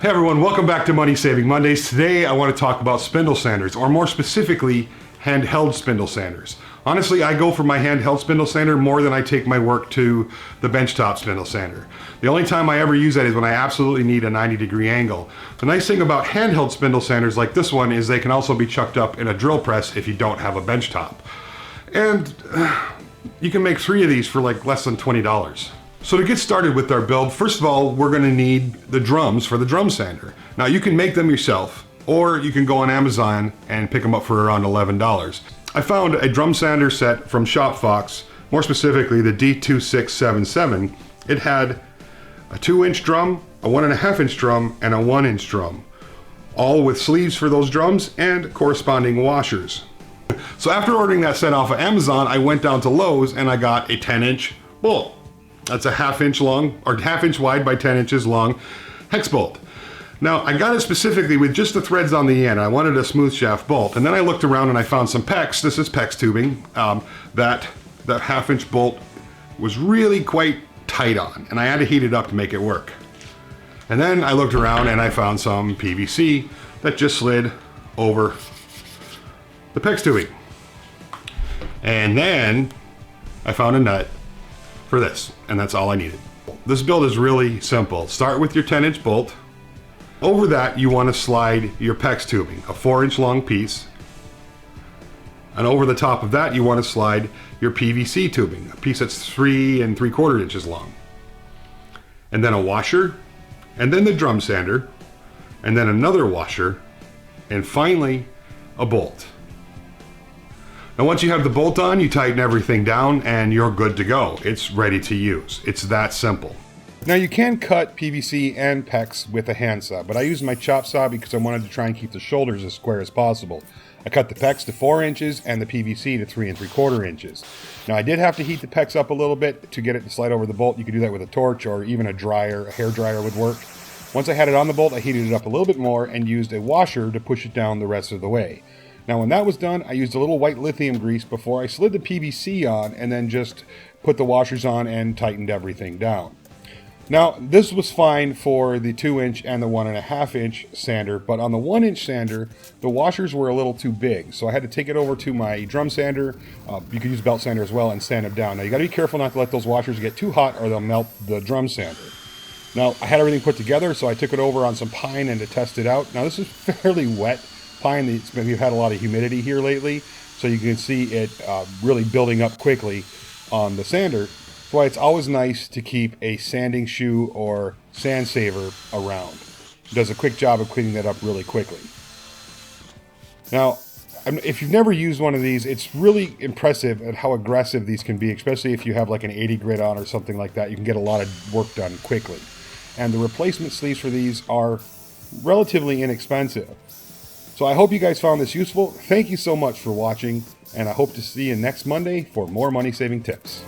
Hey everyone, welcome back to Money Saving Mondays. Today I want to talk about spindle sanders, or more specifically, handheld spindle sanders. Honestly, I go for my handheld spindle sander more than I take my work to the benchtop spindle sander. The only time I ever use that is when I absolutely need a 90-degree angle. The nice thing about handheld spindle sanders like this one is they can also be chucked up in a drill press if you don't have a benchtop. And you can make 3 of these for like less than $20. So to get started with our build, first of all, we're going to need the drums for the drum sander. Now you can make them yourself, or you can go on Amazon and pick them up for around $11. I found a drum sander set from ShopFox, more specifically the D2677. It had a 2-inch drum, a 1.5-inch drum, and a 1-inch drum, all with sleeves for those drums and corresponding washers. So after ordering that set off of Amazon, I went down to Lowe's and I got a 10-inch bolt. That's a 1/2 inch long, or 1/2 inch wide by 10 inches long hex bolt. Now I got it specifically with just the threads on the end. I wanted a smooth shaft bolt, and then I looked around and I found some PEX. This is PEX tubing. That 1/2 inch bolt was really quite tight on, and I had to heat it up to make it work. And then I looked around and I found some PVC that just slid over the PEX tubing. And then I found a nut for this, and that's all I needed. This build is really simple. Start with your 10-inch bolt. Over that you want to slide your PEX tubing, a 4-inch long piece. And over the top of that you want to slide your PVC tubing, a piece that's 3 3/4 inches long. And then a washer, and then the drum sander, and then another washer, and finally a bolt. Now once you have the bolt on, you tighten everything down and you're good to go. It's ready to use. It's that simple. Now you can cut PVC and PEX with a handsaw, but I used my chop saw because I wanted to try and keep the shoulders as square as possible. I cut the PEX to 4 inches and the PVC to 3 3/4 inches. Now I did have to heat the PEX up a little bit to get it to slide over the bolt. You could do that with a torch or even a dryer, a hair dryer would work. Once I had it on the bolt, I heated it up a little bit more and used a washer to push it down the rest of the way. Now when that was done, I used a little white lithium grease before I slid the PVC on, and then just put the washers on and tightened everything down. Now this was fine for the 2-inch and the 1.5-inch sander, but on the 1-inch sander, the washers were a little too big. So I had to take it over to my drum sander. You could use a belt sander as well and sand them down. Now you gotta be careful not to let those washers get too hot or they'll melt the drum sander. Now I had everything put together, so I took it over on some pine and to test it out. Now this is fairly wet pine. We've had a lot of humidity here lately, so you can see it really building up quickly on the sander. That's why it's always nice to keep a sanding shoe or sand saver around. It does a quick job of cleaning that up really quickly. Now, if you've never used one of these, it's really impressive at how aggressive these can be, especially if you have like an 80 grit on or something like that. You can get a lot of work done quickly. And the replacement sleeves for these are relatively inexpensive. So I hope you guys found this useful. Thank you so much for watching, and I hope to see you next Monday for more money saving tips.